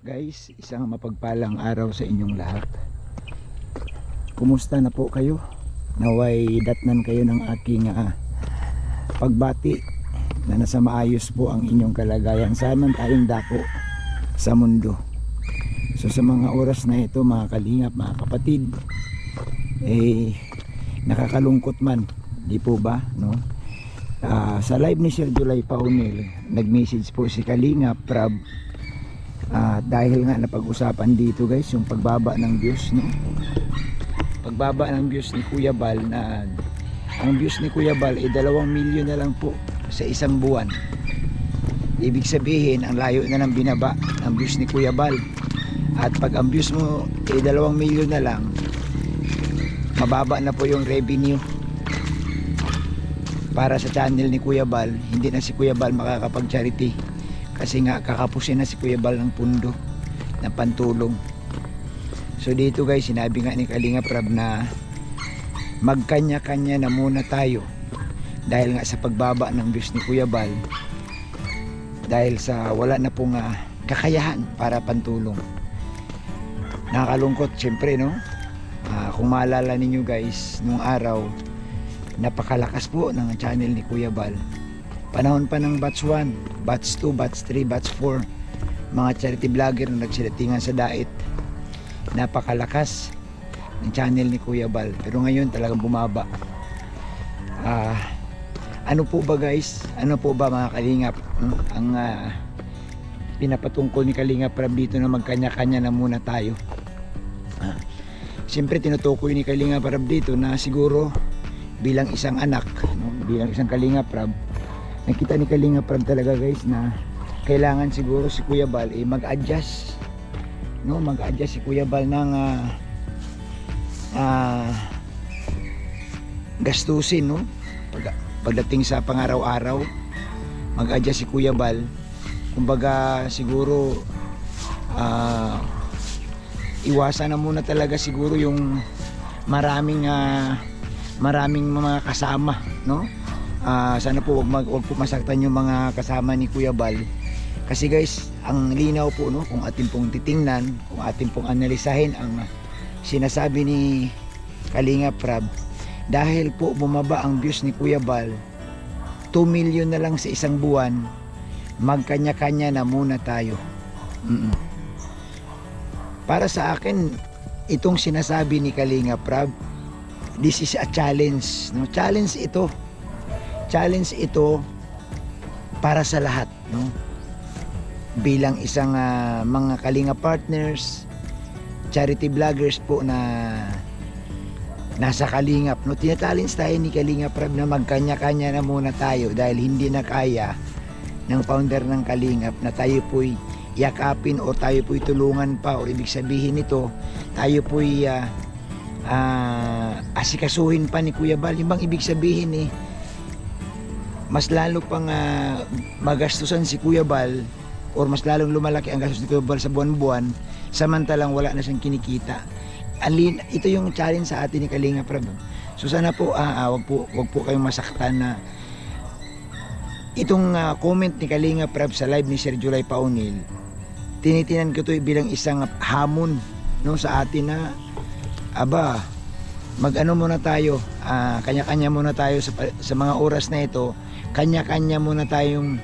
Guys, isang mapagpalang araw sa inyong lahat. Kumusta na po kayo? Naway datnan kayo ng aking pagbati na nasa maayos po ang inyong kalagayan. Saan man tayong dako sa mundo. So sa mga oras na ito, mga kalingap, mga kapatid, nakakalungkot man, di po ba, no? Sa live ni Sir July Paunil, nag-message po si Kalingap Prab dahil nga napag-usapan dito guys yung pagbaba ng views, no? Pagbaba ng views ni Kuya Bal, na ang views ni Kuya Bal ay 2 milyon na lang po sa isang buwan. Ibig sabihin ang layo na ng binaba ng views ni Kuya Bal. At pag ang views mo ay 2 milyon na lang, mababa na po yung revenue para sa channel ni Kuya Bal. Hindi na si Kuya Bal makakapag-charity kasi nga kakapusin na si Kuya Bal ng pundo ng pantulong. So dito guys, sinabi nga ni Kalingap Rab na magkanya-kanya na muna tayo dahil nga sa pagbaba ng views ni Kuya Bal, dahil sa wala na pong kakayahan para pantulong. Nakakalungkot syempre, no? Kung maalala ninyo guys, nung araw napakalakas po ng channel ni Kuya Bal. Panahon pa ng batch 1, batch 2, batch 3, batch 4, mga charity vlogger na nagsidatingan sa dait. Napakalakas ng channel ni Kuya Bal, pero ngayon talagang bumaba. Ano po ba guys, ano po ba mga kalingap, ang pinapatungkol ni Kalingap Rab dito na magkanya-kanya na muna tayo? Siyempre tinutukoy ni Kalingap Rab dito na siguro bilang isang anak, no? Bilang isang Kalingap Rab, nakita ni Kalingap Rab talaga guys na kailangan siguro si Kuya Bal mag-adjust, no? Mag-adjust si Kuya Bal ng gastusin, no? Pagdating sa pangaraw-araw, mag-adjust si Kuya Bal. Kumbaga siguro iwasan na muna talaga siguro yung maraming mga kasama, no? Sana po wag po masaktan yung mga kasama ni Kuya Bal. Kasi guys, ang linaw po, no, kung atin pong titingnan, kung atin pong analisahin ang sinasabi ni Kalingap Rab, dahil po bumaba ang views ni Kuya Bal, 2 milyon na lang sa isang buwan, magkanya-kanya na muna tayo. Para sa akin, itong sinasabi ni Kalingap Rab, this is a challenge, no? Challenge ito para sa lahat, no? Bilang isang mga Kalinga partners, charity vloggers po na nasa Kalingap, no? Tina-challenge tayo ni Kalingap Rab na magkanya-kanya na muna tayo dahil hindi na kaya ng founder ng Kalingap na tayo po'y yakapin o tayo po'y tulungan pa, o ibig sabihin nito tayo po'y asikasuhin pa ni Kuya Bal. Yung bang ibig sabihin mas lalo pang magastusan si Kuya Bal, or mas lalong lumalaki ang gastos ni Kuya Bal sa buwan-buwan, samantalang wala na siyang kinikita. Ito yung challenge sa atin ni Kalingap Rab. So sana po wag po kayong masaktan na itong comment ni Kalingap Rab sa live ni Sir July Paunil. Tinitinan ko ito bilang isang hamon, no, sa atin na mag-ano muna tayo, kanya-kanya muna tayo sa mga oras na ito. Kanya-kanya muna tayong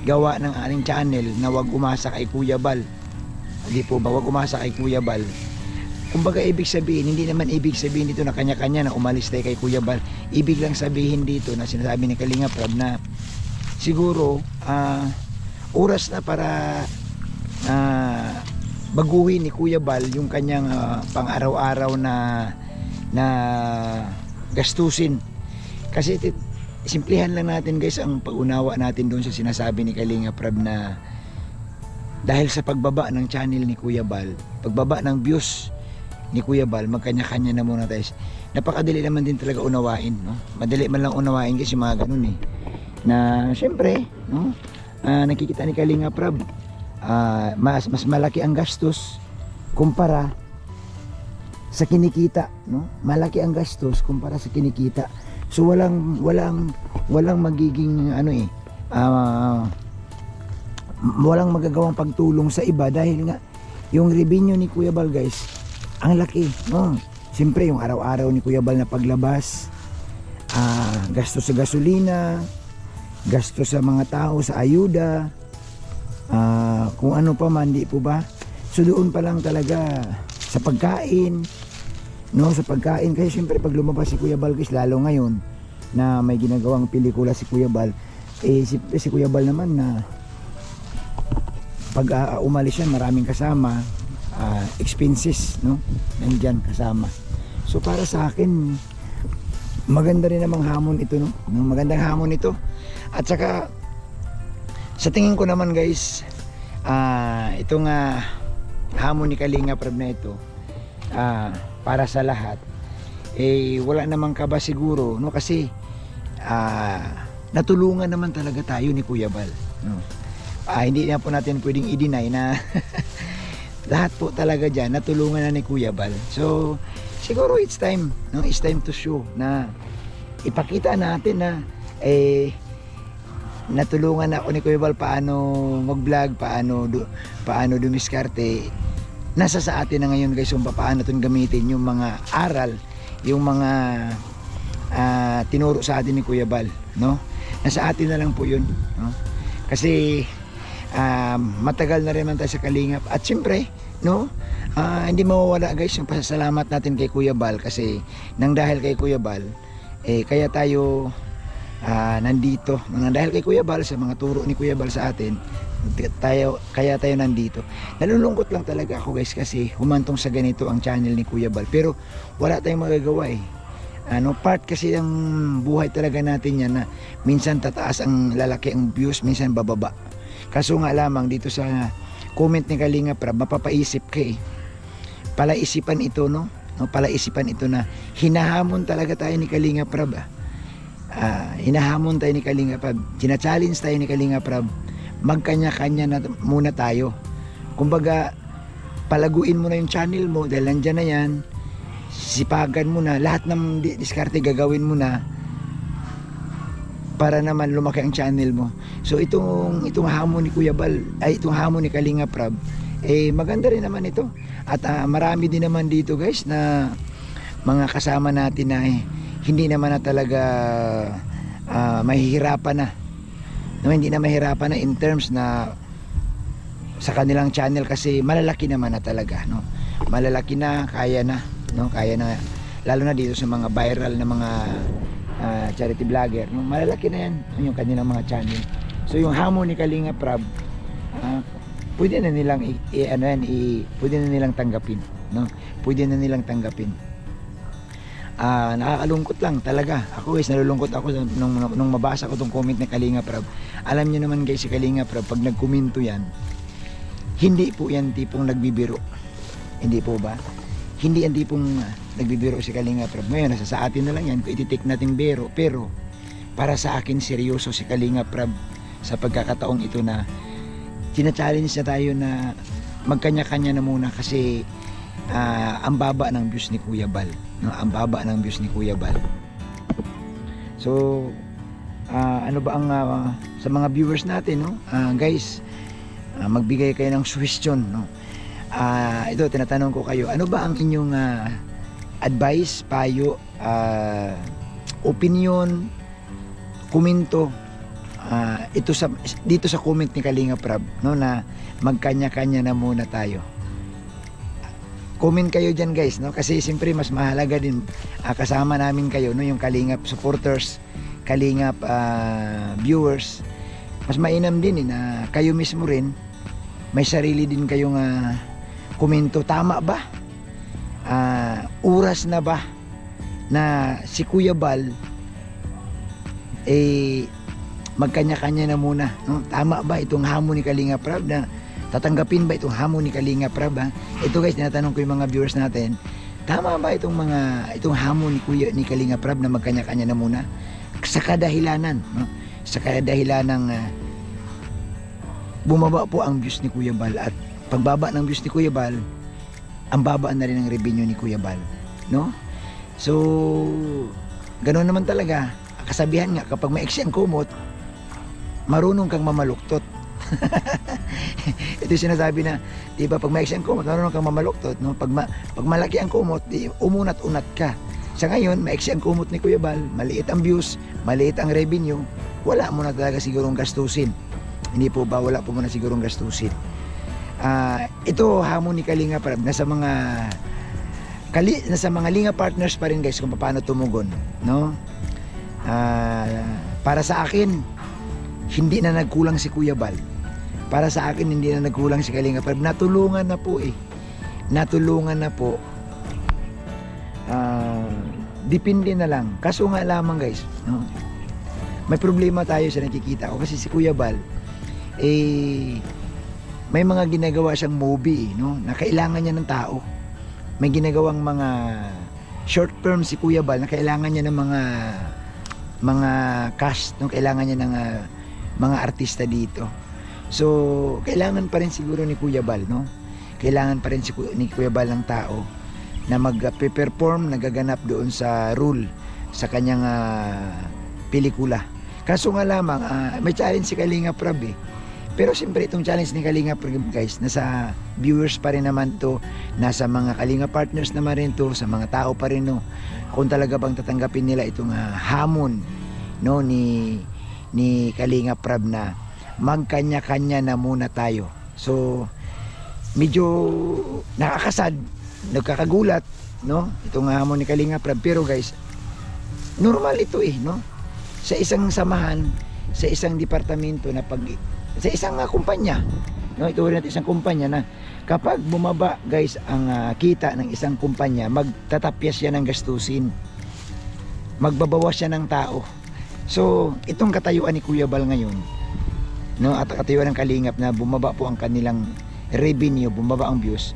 gawa ng ating channel na wag umasa kay Kuya Bal. Hindi po ba, wag umasa kay Kuya Bal. Kumbaga ibig sabihin, hindi naman ibig sabihin dito na kanya-kanya na umalis tayo kay Kuya Bal. Ibig lang sabihin dito na sinasabi ni Kalingap Rab na siguro oras na para baguhin ni Kuya Bal yung kanyang pang-araw-araw na gastusin. Kasi simplihan lang natin guys ang pag-unawa natin doon sa sinasabi ni Kalingap Rab na dahil sa pagbaba ng channel ni Kuya Bal, pagbaba ng views ni Kuya Bal, magkanya-kanya na muna tayo. Napakadali naman din talaga unawain, no? Madali man lang unawain kasi mga ganun na syempre, no, nakikita ni Kalingap Rab mas malaki ang gastos kumpara sa kinikita, no? Malaki ang gastos kumpara sa kinikita. So walang magiging walang magagawang pagtulong sa iba dahil nga yung revenue ni Kuya Bal guys, ang laki, no? Siyempre yung araw-araw ni Kuya Bal na paglabas, gasto sa gasolina, gasto sa mga tao, sa ayuda, kung ano pa man, di po ba? So doon pa lang talaga sa pagkain, no? Sa pagkain, kasi siyempre pag lumabas si Kuya Bal guys, lalo ngayon na may ginagawang pelikula si Kuya Bal, si Kuya Bal naman na pag umalis yan, maraming kasama, expenses, no? Nandyan kasama. So para sa akin, maganda rin namang hamon ito, no? Magandang hamon ito. At saka sa tingin ko naman guys, itong hamon ni Kalinga Prab na ito, para sa lahat, wala namang kaba siguro, no? Kasi natulungan naman talaga tayo ni Kuya Bal, no? Hindi na po natin pwedeng i-deny na lahat po talaga dyan natulungan na ni Kuya Bal. So siguro it's time, no? It's time to show na ipakita natin na natulungan ako ni Kuya Bal paano mag-vlog, paano dumiskarte. Nasa sa atin na ngayon guys kung paano natin gamitin yung mga aral, yung mga tinuro sa atin ni Kuya Bal, no? Nasa atin na lang po yun, no? Kasi matagal na rin man tayo sa Kalingap, at siyempre, no, hindi mawawala guys yung pasasalamat natin kay Kuya Bal, kasi nang dahil kay Kuya Bal kaya tayo nandito, nang dahil kay Kuya Bal, sa mga turo ni Kuya Bal sa atin, kaya tayo nandito. Nalulungkot lang talaga ako guys kasi humantong sa ganito ang channel ni Kuya Bal, pero wala tayong magagawa part kasi ng buhay talaga natin yan, na minsan tataas ang lalaki ang views, minsan bababa. Kaso nga lamang dito sa comment ni Kalinga Prab, mapapaisip ka palaisipan ito, no? Palaisipan ito na hinahamon talaga tayo ni Kalinga Prab. Hinahamon tayo ni Kalinga Prab, challenge tayo ni Kalinga Prab, magkanya-kanya na muna tayo. Kumbaga, palaguin mo na yung channel mo dahil nandyan na yan, sipagan mo na, lahat ng diskarte gagawin mo na para naman lumaki ang channel mo. So itong hamon ni Kuya Bal, itong hamon ni Kalinga Prab, maganda rin naman ito. At marami din naman dito guys na mga kasama natin na hindi naman na talaga mahihirapan na, no? Hindi na mahirapan na in terms na sa kanilang channel, kasi malalaki naman na talaga, no? Malalaki na, kaya na, no? Kaya na, lalo na dito sa mga viral na mga charity vlogger, no? Malalaki na yan yung kanilang mga channel. So yung hamon ni Kalinga Prab, pwede na nilang pwede na nilang tanggapin, no? Pwede na nilang tanggapin. Nakakalungkot lang talaga ako guys, nalulungkot ako nung mabasa ko tong comment ni Kalinga Prab. Alam niyo naman guys, si Kalinga Prab pag nagkomento yan, hindi po yan tipong nagbibiro, hindi po ba? Hindi yan tipong nagbibiro si Kalinga Prab. Ngayon nasa sa atin na lang yan kung iti-take nating biro, pero para sa akin seryoso si Kalinga Prab sa pagkakataong ito na challenge na tayo na magkanya-kanya na muna, kasi ang baba ng views ni Kuya Bal, no? Ang baba ng views ni Kuya Bal. So ano ba ang sa mga viewers natin, no? Guys, magbigay kayo ng suggestion, no? Ito tinatanong ko kayo, ano ba ang inyong advice, payo, opinion, komento dito sa comment ni Kalinga Prab, no, na magkanya-kanya na muna tayo. Comment kayo dyan guys, no, kasi siyempre mas mahalaga din kasama namin kayo, no, yung Kalingap supporters, Kalingap viewers. Mas mainam din na kayo mismo rin may sarili din kayong komento. Tama ba? Oras na ba na si Kuya Bal magkanya-kanya na muna, no? Tama ba itong hamon ni Kalinga Prab, na tatanggapin ba itong hamon ni Kalinga Prab? Ito guys, tinatanong ko yung mga viewers natin, tama ba itong hamon ni Kalinga Prab na magkanya-kanya na muna, sa kadahilanan, no? Sa kadahilanang bumaba po ang views ni Kuya Bal, at pagbaba ng views ni Kuya Bal, ang baba na rin ang revenue ni Kuya Bal, no? So ganoon naman talaga kasabihan nga, kapag maiksi ang kumot, marunong kang mamaluktot. Ito yung sinasabi na, di ba, pag maiksi ang kumot, marunong kang mamaluktot, no? Pag malaki ang kumot, di, umunat-unat ka. Sa ngayon, maiksi ang kumot ni Kuya Bal, maliit ang views, maliit ang revenue, wala mo na talaga sigurong gastusin. Hindi po ba, wala po mo na sigurong gastusin. Ito hamon ni Kalinga Prab, nasa mga Linga partners pa rin guys kung paano tumugon, no? Para sa akin, hindi na nagkulang si Kuya Bal. Para sa akin, hindi na nagkulang si Kalinga Prab. Natulungan na po eh. Natulungan na po. Depende na lang. Kaso nga lamang guys, no? May problema tayo sa nakikita ko kasi si Kuya Bal may mga ginagawa siyang movie, no? Na kailangan niya ng tao. May ginagawang mga short term si Kuya Bal na kailangan niya ng mga cast, no? Kailangan niya ng mga artista dito. So, kailangan pa rin siguro ni Kuya Bal, no? Kailangan pa rin ni Kuya Bal ng tao na mag-perform, nagaganap doon sa role sa kanyang pelikula. Kaso nga lamang, may challenge si Kalinga Prab eh. Pero siyempre itong challenge ni Kalinga Prab guys, nasa viewers pa rin naman to, nasa mga Kalinga partners naman rin to, sa mga tao pa rin, no? Kung talaga bang tatanggapin nila itong hamon, no, ni Kalinga Prab na magkanya-kanya na muna tayo. So medyo nakakasad, nagkakagulat, no, itong hamon ni Kalinga Prab. Pero guys, normal ito eh, no? Sa isang samahan, sa isang departamento na sa isang kumpanya, no, ito rin natin isang kumpanya na kapag bumaba guys ang kita ng isang kumpanya, magtatapyas siya ng gastusin, magbabawas siya ng tao. So itong katayuan ni Kuya Bal ngayon, no, at katayuan ng Kalingap na bumaba po ang kanilang revenue, bumaba ang views,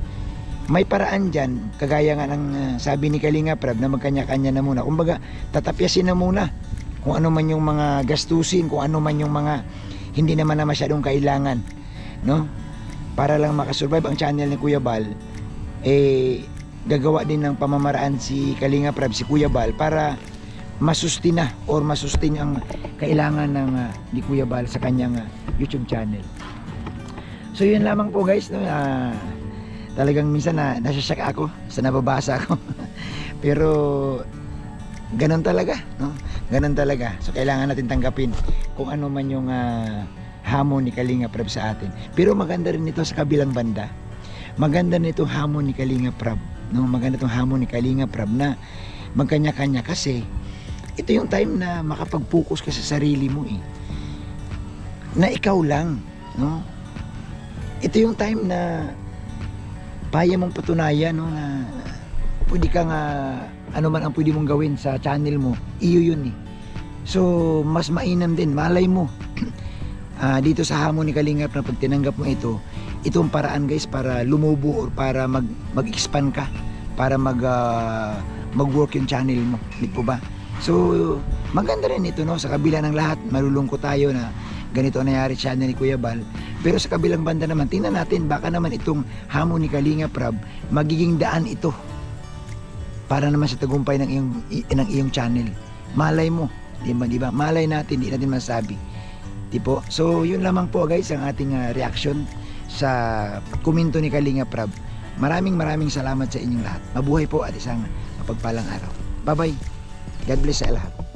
may paraan dyan, kagaya nga ng sabi ni Kalinga Prab na magkanya-kanya na muna. Kumbaga tatapyasin na muna kung ano man yung mga gastusin, kung ano man yung mga hindi naman na masyadong kailangan, no? Para lang makasurvive ang channel ni Kuya Bal, gagawa din ng pamamaraan si Kalinga Prab, si Kuya Bal, para masustain ang kailangan ng ni Kuya Bal sa kanyang YouTube channel. So yun lamang po guys, no? Talagang minsan nasasyak ako sa nababasa ko. Pero ganun talaga, no? Ganun talaga. So kailangan natin tanggapin kung ano man yung hamon ni Kalinga Prab sa atin. Pero maganda rin ito sa kabilang banda. Maganda nito hamon ni Kalinga Prab, no? Maganda itong hamon ni Kalinga Prab na magkanya-kanya, kasi ito yung time na makapag-focus ka sa sarili mo eh. Na ikaw lang, no? Ito yung time na kaya mong patunayan, no, na pwede kang ano man ang pwede mong gawin sa channel mo, iyo yun eh. So mas mainam din, malay mo dito sa hamon ni Kalingap na pag tinanggap mo itong paraan guys, para lumubo or para mag-expand ka, para mag-work yung channel mo, di po ba? So maganda rin ito, no? Sa kabila ng lahat, malulungkot tayo na ganito ang nangyari sa channel ni Kuya Bal. Pero sa kabilang banda naman, tingnan natin, baka naman itong hamon ni Kalinga Prab magiging daan ito para naman sa tagumpay ng iyong channel. Malay mo, di ba? Malay natin, di natin masabi. Di po? So yun lamang po guys ang ating reaction sa komento ni Kalinga Prab. Maraming salamat sa inyong lahat. Mabuhay po at isang mapagpalang araw. Bye bye. God bless sa lahat.